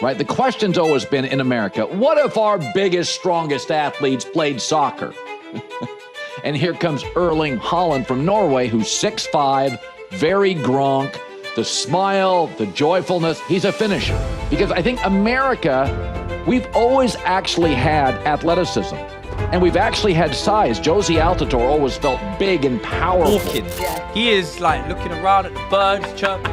right? The question's always been in America, what if our biggest, strongest athletes played soccer? And here comes Erling Haaland from Norway, who's 6'5", very gronk, the smile, the joyfulness. He's a finisher. Because I think America, we've always actually had athleticism. And we've actually had size. Josie Altidore always felt big and powerful. Yeah. He is like looking around at the birds chirping,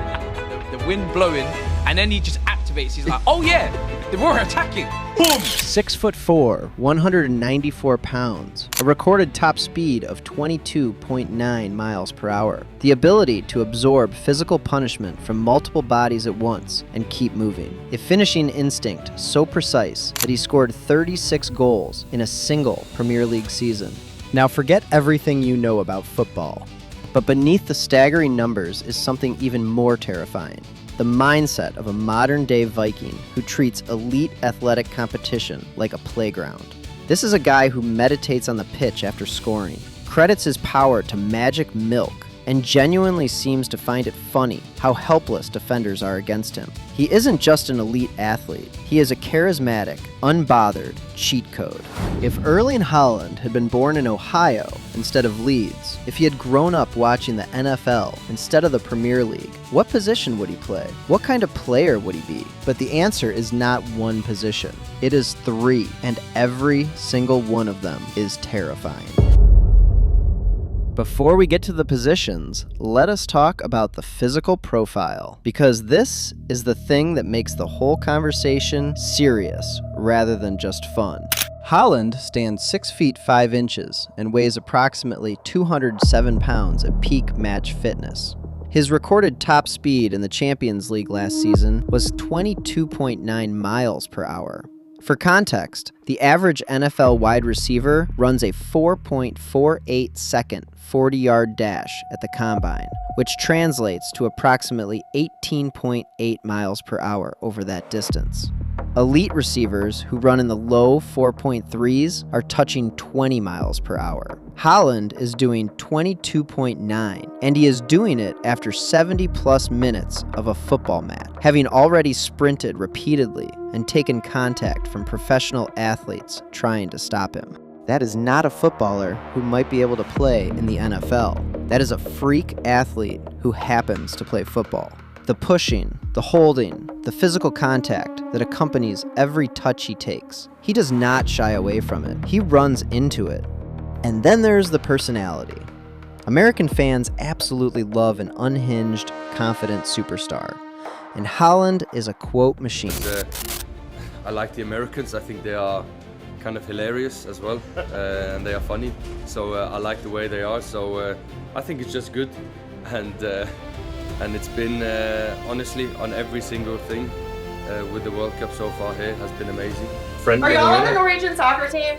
the wind blowing, and then he just activates. He's like, oh yeah, they were attacking. Boom! 6'4", 194 pounds, a recorded top speed of 22.9 miles per hour, the ability to absorb physical punishment from multiple bodies at once and keep moving, a finishing instinct so precise that he scored 36 goals in a single Premier League season. Now forget everything you know about football, but beneath the staggering numbers is something even more terrifying. The mindset of a modern-day Viking who treats elite athletic competition like a playground. This is a guy who meditates on the pitch after scoring, credits his power to magic milk, and genuinely seems to find it funny how helpless defenders are against him. He isn't just an elite athlete, he is a charismatic, unbothered cheat code. If Erling Haaland had been born in Ohio instead of Leeds, if he had grown up watching the NFL instead of the Premier League, what position would he play? What kind of player would he be? But the answer is not one position. It is 3, and every single one of them is terrifying. Before we get to the positions, let us talk about the physical profile, because this is the thing that makes the whole conversation serious rather than just fun. Haaland stands 6 feet 5 inches and weighs approximately 207 pounds at peak match fitness. His recorded top speed in the Champions League last season was 22.9 miles per hour. For context, the average NFL wide receiver runs a 4.48 second 40-yard dash at the combine, which translates to approximately 18.8 miles per hour over that distance. Elite receivers who run in the low 4.3s are touching 20 miles per hour. Haaland is doing 22.9, and he is doing it after 70-plus minutes of a football match, having already sprinted repeatedly and taken contact from professional athletes trying to stop him. That is not a footballer who might be able to play in the NFL. That is a freak athlete who happens to play football. The pushing, the holding, the physical contact that accompanies every touch he takes. He does not shy away from it. He runs into it. And then there's the personality. American fans absolutely love an unhinged, confident superstar. And Haaland is a quote machine. I like the Americans. I think they are kind of hilarious as well, and they are funny. So I like the way they are. So I think it's just good, and it's been honestly on every single thing with the World Cup so far here has been amazing. Are y'all on the Norwegian soccer team?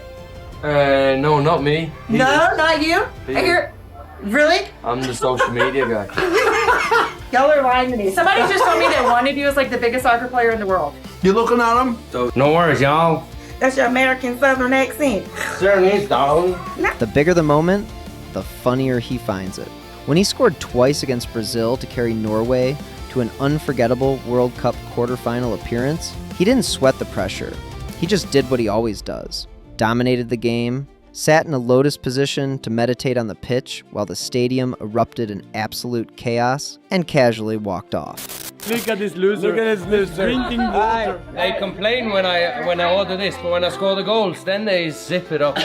No, not me. No, not you. I hear. Really? I'm the social media guy. Y'all are lying to me. Somebody just told me that one of you is like the biggest soccer player in the world. You looking at him? So no worries, y'all. That's your American Southern accent. Certainly, darling. The bigger the moment, the funnier he finds it. When he scored twice against Brazil to carry Norway to an unforgettable World Cup quarterfinal appearance, he didn't sweat the pressure. He just did what he always does. Dominated the game, sat in a lotus position to meditate on the pitch while the stadium erupted in absolute chaos, and casually walked off. Look at this loser. Look at this loser. Drinking water. They complain when I order this, but when I score the goals, then they zip it up.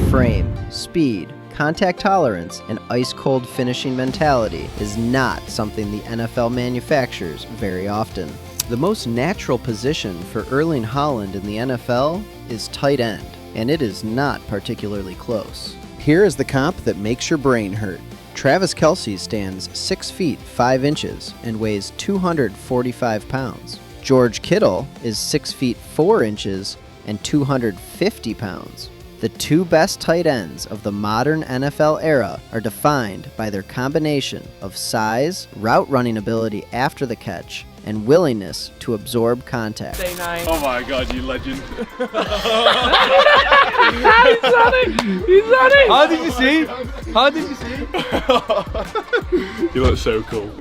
Frame, speed, contact tolerance, and ice-cold finishing mentality is not something the NFL manufactures very often. The most natural position for Erling Haaland in the NFL is tight end, and it is not particularly close. Here is the comp that makes your brain hurt. Travis Kelce stands 6 feet 5 inches and weighs 245 pounds. George Kittle is 6 feet 4 inches and 250 pounds. The two best tight ends of the modern NFL era are defined by their combination of size, route running ability after the catch, and willingness to absorb contact. Oh my God, you legend. He's on it! He's on it! How did you see? How did you see? You look so cool.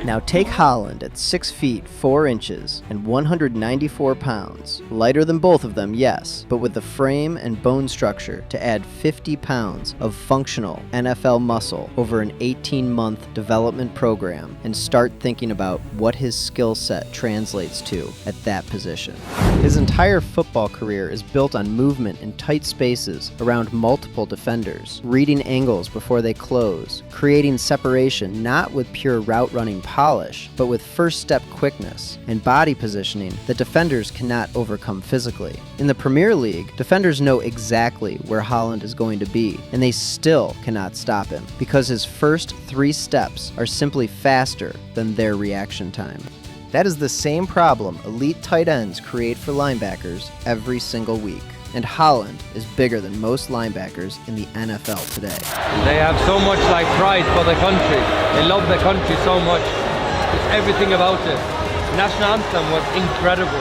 Now take Haaland at 6 feet 4 inches and 194 pounds. Lighter than both of them, yes, but with the frame and bone structure to add 50 pounds of functional NFL muscle over an 18-month development program and start thinking about what his skill set translates to at that position. His entire football career is built on movement in tight spaces around multiple defenders, reading angles before they close, creating separation not with pure route running polish, but with first step quickness and body positioning that defenders cannot overcome physically. In the Premier League, defenders know exactly where Haaland is going to be, and they still cannot stop him because his first 3 steps are simply faster than their reaction time. That is the same problem elite tight ends create for linebackers every single week. And Haaland is bigger than most linebackers in the NFL today. They have so much like pride for the country. They love the country so much. It's everything about it. The national anthem was incredible.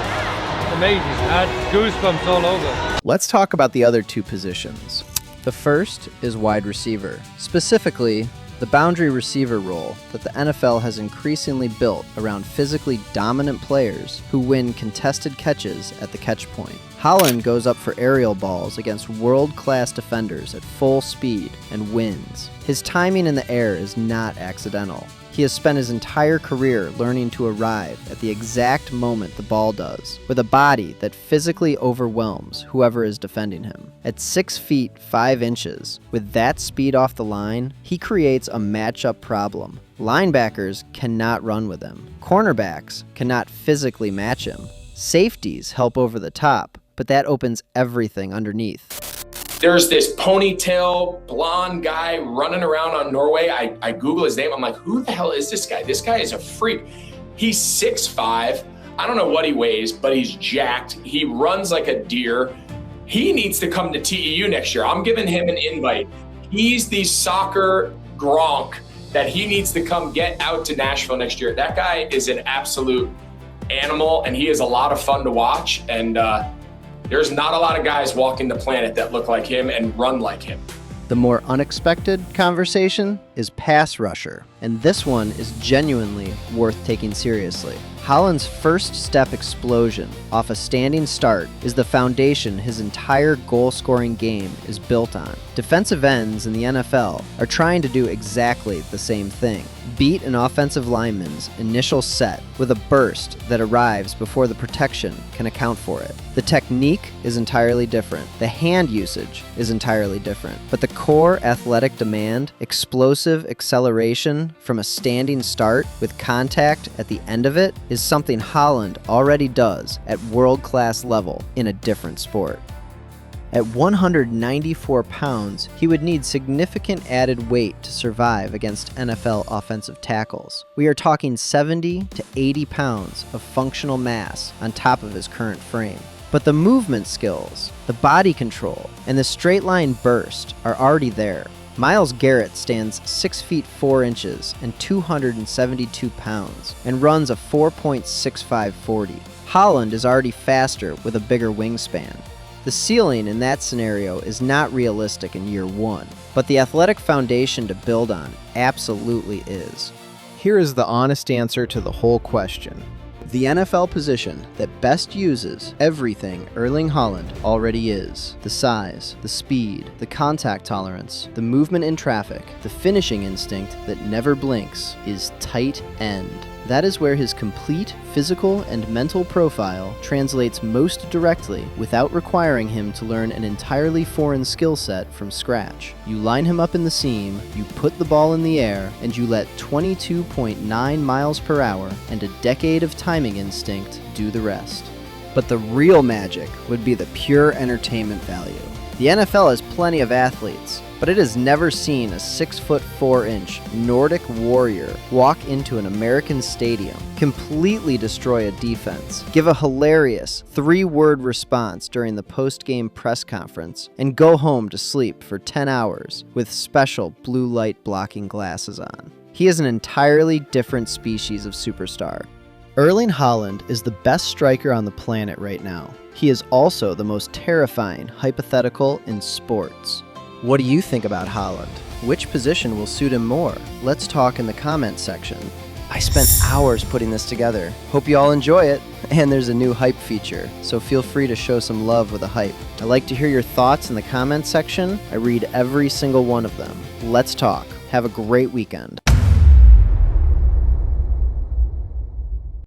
It's amazing. I had goosebumps all over. Let's talk about the other 2 positions. The first is wide receiver, specifically the boundary receiver role that the NFL has increasingly built around physically dominant players who win contested catches at the catch point. Haaland goes up for aerial balls against world-class defenders at full speed and wins. His timing in the air is not accidental. He has spent his entire career learning to arrive at the exact moment the ball does, with a body that physically overwhelms whoever is defending him. At 6 feet 5 inches, with that speed off the line, he creates a matchup problem. Linebackers cannot run with him. Cornerbacks cannot physically match him. Safeties help over the top, but that opens everything underneath. There's this ponytail blonde guy running around on Norway. I Google his name. I'm like, who the hell is this guy? This guy is a freak. He's 6'5". I don't know what he weighs, but he's jacked. He runs like a deer. He needs to come to TEU next year. I'm giving him an invite. He's the soccer Gronk that he needs to come get out to Nashville next year. That guy is an absolute animal, and he is a lot of fun to watch. And there's not a lot of guys walking the planet that look like him and run like him. The more unexpected conversation is pass rusher, and this one is genuinely worth taking seriously. Haaland's first step explosion off a standing start is the foundation his entire goal-scoring game is built on. Defensive ends in the NFL are trying to do exactly the same thing. Beat an offensive lineman's initial set with a burst that arrives before the protection can account for it. The technique is entirely different. The hand usage is entirely different. But the core athletic demand, explosive acceleration from a standing start with contact at the end of it, is something Haaland already does at world-class level in a different sport. At 194 pounds, he would need significant added weight to survive against NFL offensive tackles. We are talking 70 to 80 pounds of functional mass on top of his current frame. But the movement skills, the body control, and the straight line burst are already there. Myles Garrett stands 6 feet 4 inches and 272 pounds and runs a 4.65 40. Haaland is already faster with a bigger wingspan. The ceiling in that scenario is not realistic in year 1, but the athletic foundation to build on absolutely is. Here is the honest answer to the whole question. The NFL position that best uses everything Erling Haaland already is. The size, the speed, the contact tolerance, the movement in traffic, the finishing instinct that never blinks is tight end. That is where his complete physical and mental profile translates most directly without requiring him to learn an entirely foreign skill set from scratch. You line him up in the seam, you put the ball in the air, and you let 22.9 miles per hour and a decade of timing instinct do the rest. But the real magic would be the pure entertainment value. The NFL has plenty of athletes, but it has never seen a 6 foot 4 inch Nordic warrior walk into an American stadium, completely destroy a defense, give a hilarious 3-word response during the post-game press conference, and go home to sleep for 10 hours with special blue light blocking glasses on. He is an entirely different species of superstar. Erling Haaland is the best striker on the planet right now. He is also the most terrifying hypothetical in sports. What do you think about Haaland? Which position will suit him more? Let's talk in the comments section. I spent hours putting this together. Hope you all enjoy it. And there's a new hype feature, so feel free to show some love with a hype. I like to hear your thoughts in the comments section. I read every single one of them. Let's talk. Have a great weekend.